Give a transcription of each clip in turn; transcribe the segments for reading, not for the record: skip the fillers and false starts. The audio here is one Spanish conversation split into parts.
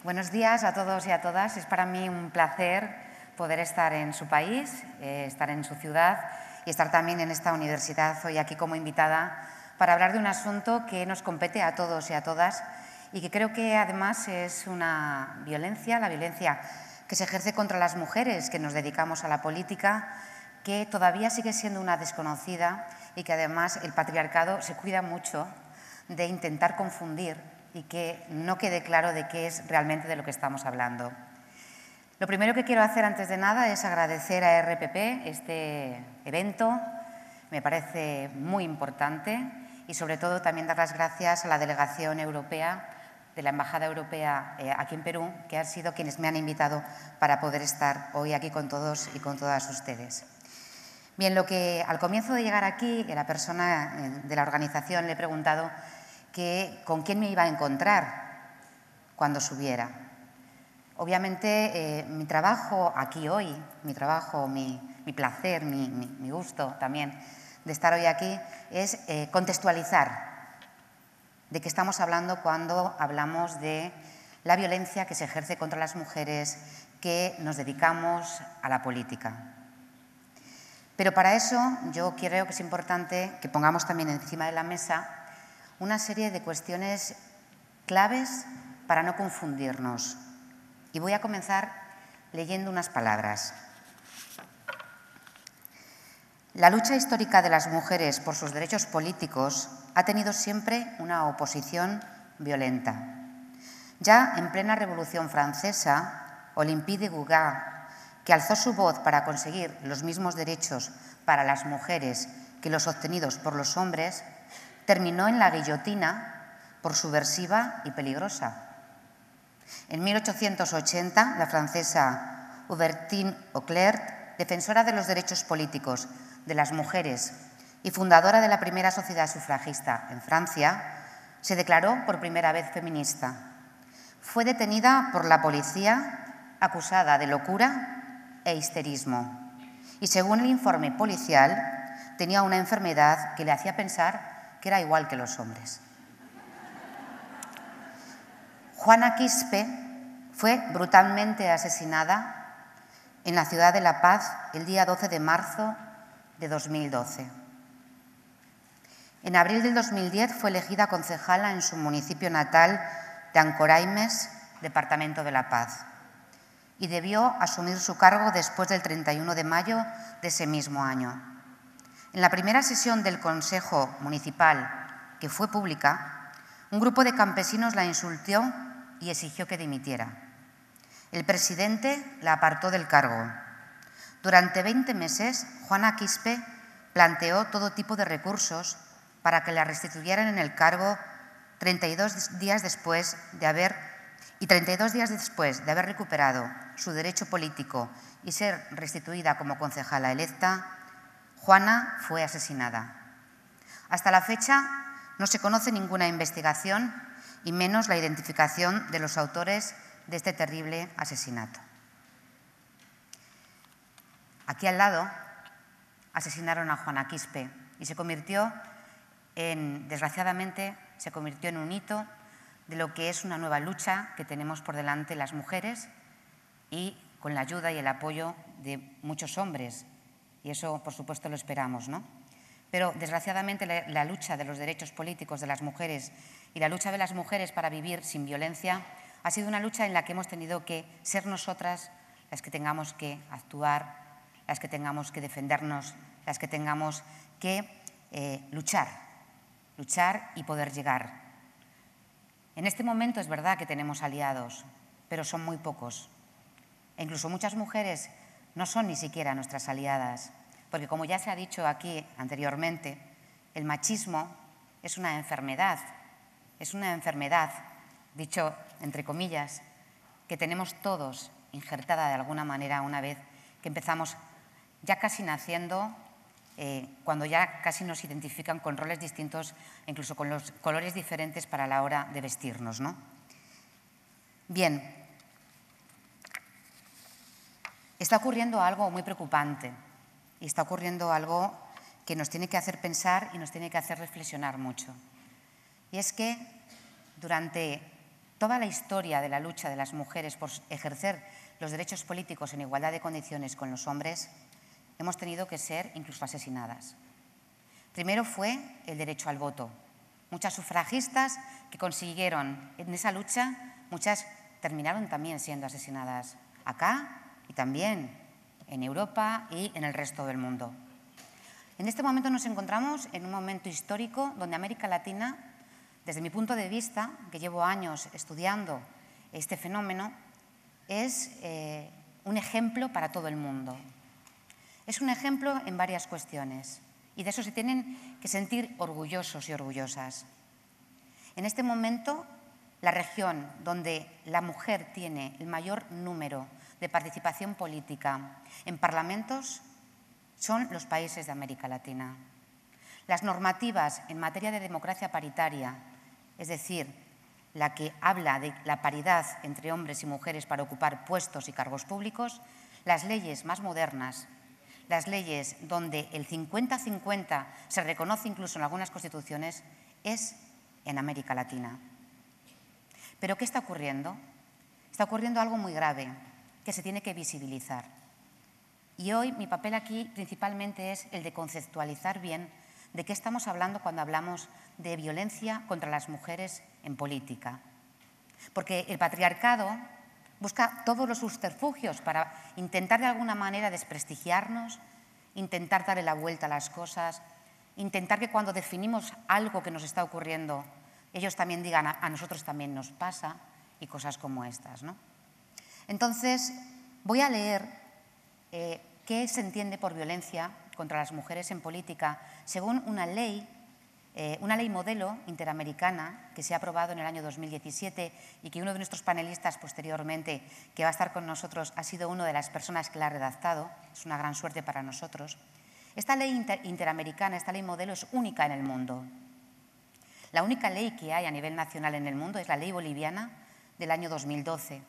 Buenos días a todos y a todas. Es para mí un placer poder estar en su país, estar en su ciudad y estar también en esta universidad hoy aquí como invitada para hablar de un asunto que nos compete a todos y a todas y que creo que además es una violencia, la violencia que se ejerce contra las mujeres que nos dedicamos a la política, que todavía sigue siendo una desconocida y que además el patriarcado se cuida mucho de intentar confundir y que no quede claro de qué es realmente de lo que estamos hablando. Lo primero que quiero hacer antes de nada es agradecer a RPP este evento, me parece muy importante y sobre todo también dar las gracias a la delegación europea de la Embajada Europea aquí en Perú, que han sido quienes me han invitado para poder estar hoy aquí con todos y con todas ustedes. Bien, al comienzo de llegar aquí, la persona de la organización le he preguntado con quién me iba a encontrar cuando subiera. Obviamente, mi trabajo aquí hoy, mi trabajo, mi placer, mi gusto también de estar hoy aquí es contextualizar de qué estamos hablando cuando hablamos de la violencia que se ejerce contra las mujeres que nos dedicamos a la política. Pero para eso yo creo que es importante que pongamos también encima de la mesa una serie de cuestiones claves para no confundirnos. Y voy a comenzar leyendo unas palabras. La lucha histórica de las mujeres por sus derechos políticos ha tenido siempre una oposición violenta. Ya en plena Revolución Francesa, Olympe de Gouges, que alzó su voz para conseguir los mismos derechos para las mujeres que los obtenidos por los hombres, terminó en la guillotina por subversiva y peligrosa. En 1880, la francesa Hubertine Auclert, defensora de los derechos políticos de las mujeres y fundadora de la primera sociedad sufragista en Francia, se declaró por primera vez feminista. Fue detenida por la policía acusada de locura e histerismo y, según el informe policial, tenía una enfermedad que le hacía pensar que era igual que los hombres. Juana Quispe fue brutalmente asesinada en la ciudad de La Paz el día 12 de marzo de 2012. En abril del 2010 fue elegida concejala en su municipio natal de Ancoraimes, departamento de La Paz, y debió asumir su cargo después del 31 de mayo de ese mismo año. En la primera sesión del Consejo Municipal, que fue pública, un grupo de campesinos la insultó y exigió que dimitiera. El presidente la apartó del cargo. Durante 20 meses, Juana Quispe planteó todo tipo de recursos para que la restituyeran en el cargo 32 días después de haber recuperado su derecho político y ser restituida como concejala electa. Juana fue asesinada. Hasta la fecha no se conoce ninguna investigación y menos la identificación de los autores de este terrible asesinato. Aquí al lado asesinaron a Juana Quispe y desgraciadamente, se convirtió en un hito de lo que es una nueva lucha que tenemos por delante las mujeres y con la ayuda y el apoyo de muchos hombres. Y eso, por supuesto, lo esperamos, ¿no? Pero, desgraciadamente, la lucha de los derechos políticos de las mujeres y la lucha de las mujeres para vivir sin violencia ha sido una lucha en la que hemos tenido que ser nosotras las que tengamos que actuar, las que tengamos que defendernos, las que tengamos que luchar y poder llegar. En este momento es verdad que tenemos aliados, pero son muy pocos. E incluso muchas mujeres no son ni siquiera nuestras aliadas, porque como ya se ha dicho aquí anteriormente, el machismo es una enfermedad, dicho entre comillas, que tenemos todos injertada de alguna manera una vez que empezamos ya casi naciendo, cuando ya casi nos identifican con roles distintos, incluso con los colores diferentes para la hora de vestirnos, ¿no? Bien. Está ocurriendo algo muy preocupante y está ocurriendo algo que nos tiene que hacer pensar y nos tiene que hacer reflexionar mucho. Y es que durante toda la historia de la lucha de las mujeres por ejercer los derechos políticos en igualdad de condiciones con los hombres, hemos tenido que ser incluso asesinadas. Primero fue el derecho al voto. Muchas sufragistas que consiguieron en esa lucha, muchas terminaron también siendo asesinadas acá y también en Europa y en el resto del mundo. En este momento nos encontramos en un momento histórico donde América Latina, desde mi punto de vista, que llevo años estudiando este fenómeno, es un ejemplo para todo el mundo. Es un ejemplo en varias cuestiones y de eso se tienen que sentir orgullosos y orgullosas. En este momento, la región donde la mujer tiene el mayor número de participación política en parlamentos son los países de América Latina. Las normativas en materia de democracia paritaria, es decir, la que habla de la paridad entre hombres y mujeres para ocupar puestos y cargos públicos, las leyes más modernas, las leyes donde el 50-50 se reconoce incluso en algunas constituciones, es en América Latina. ¿Pero qué está ocurriendo? Está ocurriendo algo muy grave que se tiene que visibilizar. Y hoy mi papel aquí principalmente es el de conceptualizar bien de qué estamos hablando cuando hablamos de violencia contra las mujeres en política. Porque el patriarcado busca todos los subterfugios para intentar de alguna manera desprestigiarnos, intentar darle la vuelta a las cosas, intentar que cuando definimos algo que nos está ocurriendo, ellos también digan a nosotros también nos pasa y cosas como estas, ¿no? Entonces, voy a leer qué se entiende por violencia contra las mujeres en política según una ley modelo interamericana que se ha aprobado en el año 2017 y que uno de nuestros panelistas posteriormente, que va a estar con nosotros, ha sido una de las personas que la ha redactado. Es una gran suerte para nosotros. Esta ley interamericana, esta ley modelo, es única en el mundo. La única ley que hay a nivel nacional en el mundo es la ley boliviana del año 2012.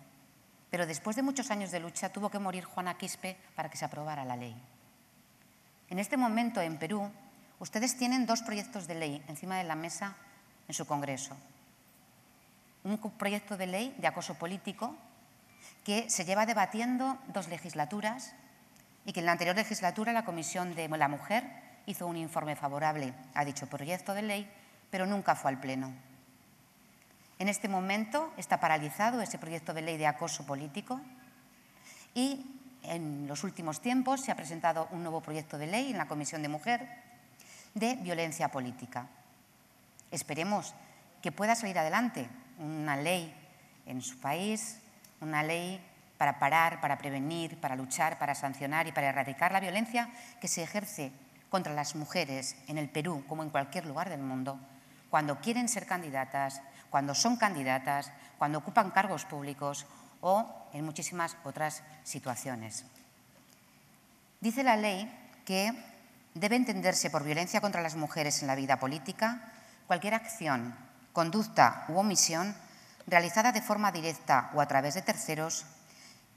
Pero después de muchos años de lucha tuvo que morir Juana Quispe para que se aprobara la ley. En este momento, en Perú, ustedes tienen dos proyectos de ley encima de la mesa en su Congreso. Un proyecto de ley de acoso político que se lleva debatiendo 2 legislaturas y que en la anterior legislatura la Comisión de la Mujer hizo un informe favorable a dicho proyecto de ley, pero nunca fue al Pleno. En este momento está paralizado ese proyecto de ley de acoso político y en los últimos tiempos se ha presentado un nuevo proyecto de ley en la Comisión de Mujer de violencia política. Esperemos que pueda salir adelante una ley en su país, una ley para parar, para prevenir, para luchar, para sancionar y para erradicar la violencia que se ejerce contra las mujeres en el Perú, como en cualquier lugar del mundo, cuando quieren ser candidatas, cuando son candidatas, cuando ocupan cargos públicos o en muchísimas otras situaciones. Dice la ley que debe entenderse por violencia contra las mujeres en la vida política cualquier acción, conducta u omisión realizada de forma directa o a través de terceros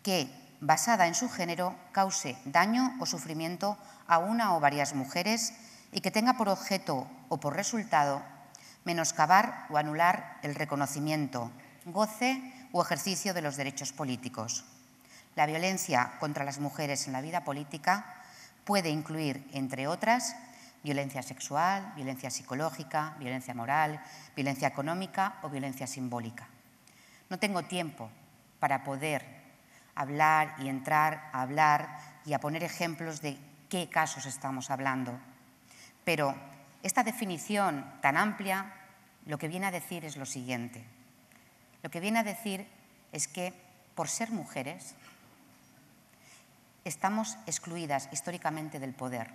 que, basada en su género, cause daño o sufrimiento a una o varias mujeres y que tenga por objeto o por resultado menoscabar o anular el reconocimiento, goce o ejercicio de los derechos políticos. La violencia contra las mujeres en la vida política puede incluir, entre otras, violencia sexual, violencia psicológica, violencia moral, violencia económica o violencia simbólica. No tengo tiempo para poder hablar y entrar a hablar y a poner ejemplos de qué casos estamos hablando, pero esta definición tan amplia lo que viene a decir es lo siguiente. Lo que viene a decir es que por ser mujeres estamos excluidas históricamente del poder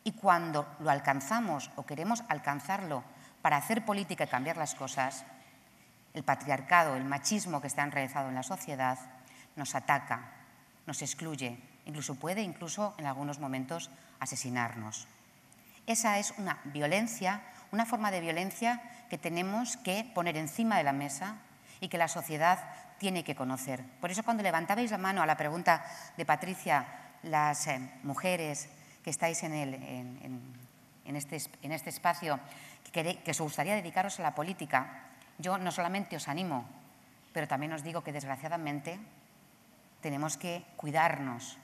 y cuando lo alcanzamos o queremos alcanzarlo para hacer política y cambiar las cosas, el patriarcado, el machismo que está enraizado en la sociedad nos ataca, nos excluye, incluso puede en algunos momentos asesinarnos. Esa es una violencia, una forma de violencia que tenemos que poner encima de la mesa y que la sociedad tiene que conocer. Por eso cuando levantabais la mano a la pregunta de Patricia, las mujeres que estáis en este espacio, que os gustaría dedicaros a la política, yo no solamente os animo pero también os digo que desgraciadamente tenemos que cuidarnos,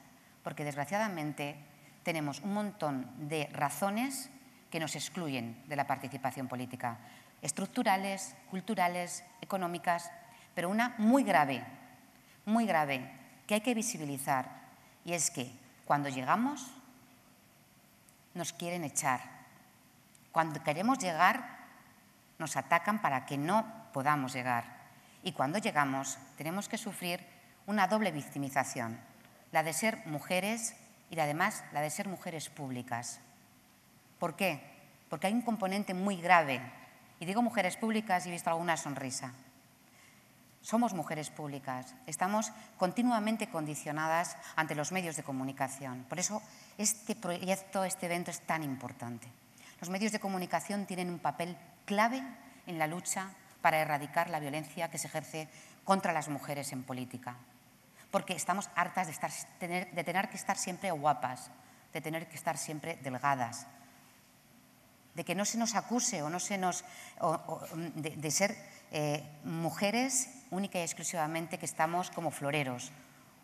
porque desgraciadamente tenemos un montón de razones que nos excluyen de la participación política, estructurales, culturales, económicas, pero una muy grave, que hay que visibilizar, y es que cuando llegamos nos quieren echar. Cuando queremos llegar nos atacan para que no podamos llegar. Y cuando llegamos tenemos que sufrir una doble victimización, la de ser mujeres y además la de ser mujeres públicas. ¿Por qué? Porque hay un componente muy grave. Y digo mujeres públicas y he visto alguna sonrisa. Somos mujeres públicas, estamos continuamente condicionadas ante los medios de comunicación. Por eso este proyecto, este evento es tan importante. Los medios de comunicación tienen un papel clave en la lucha para erradicar la violencia que se ejerce contra las mujeres en política. Porque estamos hartas de tener que estar siempre guapas, de tener que estar siempre delgadas, de que no se nos acuse o no se nos, de ser mujeres única y exclusivamente que estamos como floreros,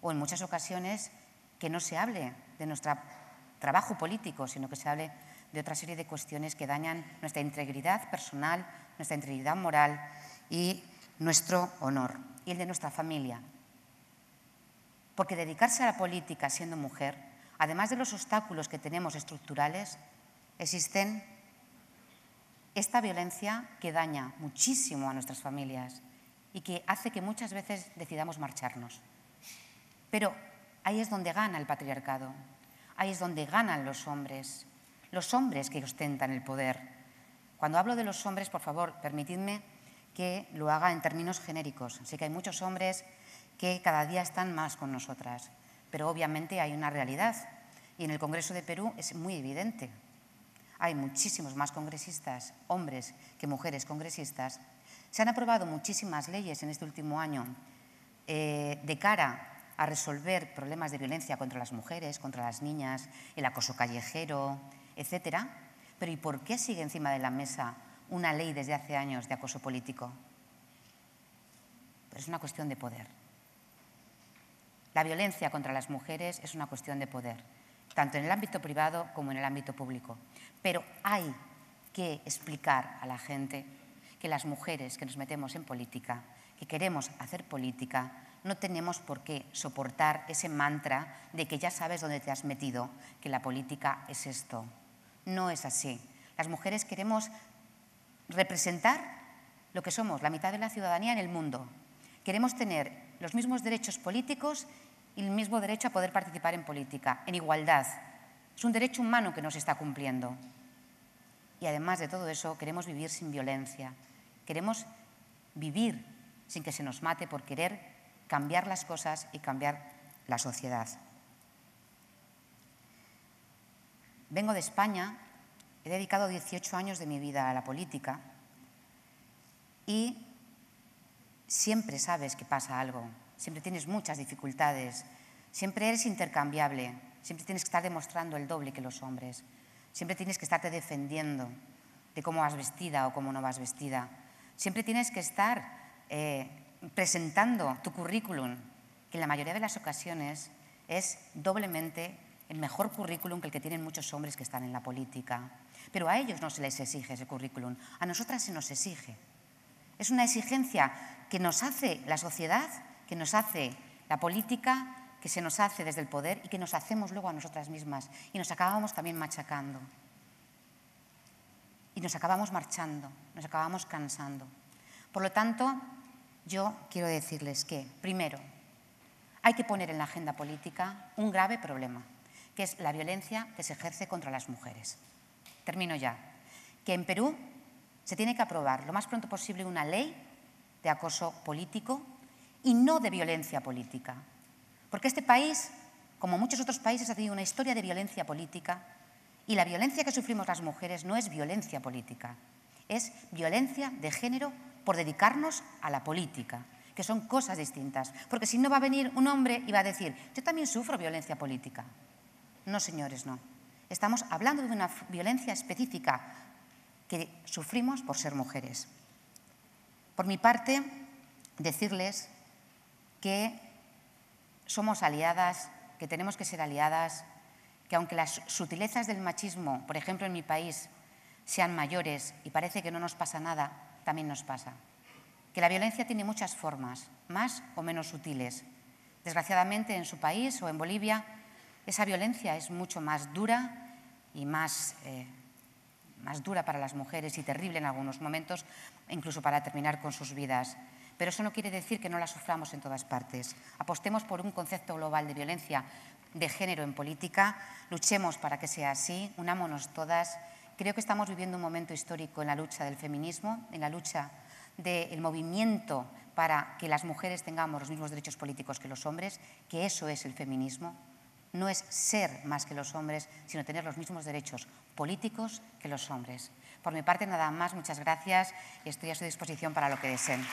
o en muchas ocasiones que no se hable de nuestro trabajo político, sino que se hable de otra serie de cuestiones que dañan nuestra integridad personal, nuestra integridad moral y nuestro honor, y el de nuestra familia. Porque dedicarse a la política siendo mujer, además de los obstáculos que tenemos estructurales, existen esta violencia que daña muchísimo a nuestras familias y que hace que muchas veces decidamos marcharnos. Pero ahí es donde gana el patriarcado, ahí es donde ganan los hombres que ostentan el poder. Cuando hablo de los hombres, por favor, permitidme que lo haga en términos genéricos. Sé que hay muchos hombres que cada día están más con nosotras, pero obviamente hay una realidad y en el Congreso de Perú es muy evidente. Hay muchísimos más congresistas, hombres que mujeres congresistas. Se han aprobado muchísimas leyes en este último año de cara a resolver problemas de violencia contra las mujeres, contra las niñas, el acoso callejero, etcétera. Pero ¿y por qué sigue encima de la mesa una ley desde hace años de acoso político? Pero es una cuestión de poder. La violencia contra las mujeres es una cuestión de poder, tanto en el ámbito privado como en el ámbito público. Pero hay que explicar a la gente que las mujeres que nos metemos en política, que queremos hacer política, no tenemos por qué soportar ese mantra de que ya sabes dónde te has metido, que la política es esto. No es así. Las mujeres queremos representar lo que somos, la mitad de la ciudadanía en el mundo. Queremos tener los mismos derechos políticos y el mismo derecho a poder participar en política, en igualdad. Es un derecho humano que no se está cumpliendo. Y además de todo eso, queremos vivir sin violencia. Queremos vivir sin que se nos mate por querer cambiar las cosas y cambiar la sociedad. Vengo de España, he dedicado 18 años de mi vida a la política y siempre sabes que pasa algo, siempre tienes muchas dificultades, siempre eres intercambiable, siempre tienes que estar demostrando el doble que los hombres, siempre tienes que estarte defendiendo de cómo vas vestida o cómo no vas vestida, siempre tienes que estar presentando tu currículum, que en la mayoría de las ocasiones es doblemente el mejor currículum que el que tienen muchos hombres que están en la política. Pero a ellos no se les exige ese currículum, a nosotras se nos exige. Es una exigencia que nos hace la sociedad, que nos hace la política, que se nos hace desde el poder y que nos hacemos luego a nosotras mismas. Y nos acabamos también machacando. Y nos acabamos marchando, nos acabamos cansando. Por lo tanto, yo quiero decirles que, primero, hay que poner en la agenda política un grave problema, que es la violencia que se ejerce contra las mujeres. Termino ya. Que en Perú se tiene que aprobar lo más pronto posible una ley de acoso político y no de violencia política. Porque este país, como muchos otros países, ha tenido una historia de violencia política y la violencia que sufrimos las mujeres no es violencia política, es violencia de género por dedicarnos a la política, que son cosas distintas. Porque si no va a venir un hombre y va a decir, yo también sufro violencia política. No, señores, no. Estamos hablando de una violencia específica que sufrimos por ser mujeres. Por mi parte, decirles que somos aliadas, que tenemos que ser aliadas, que aunque las sutilezas del machismo, por ejemplo en mi país, sean mayores y parece que no nos pasa nada, también nos pasa. Que la violencia tiene muchas formas, más o menos sutiles. Desgraciadamente en su país o en Bolivia, esa violencia es mucho más dura y más dura para las mujeres y terrible en algunos momentos, incluso para terminar con sus vidas. Pero eso no quiere decir que no la suframos en todas partes. Apostemos por un concepto global de violencia de género en política, luchemos para que sea así, unámonos todas. Creo que estamos viviendo un momento histórico en la lucha del feminismo, en la lucha del movimiento para que las mujeres tengamos los mismos derechos políticos que los hombres, que eso es el feminismo. No es ser más que los hombres, sino tener los mismos derechos políticos que los hombres. Por mi parte, nada más, muchas gracias y estoy a su disposición para lo que deseen.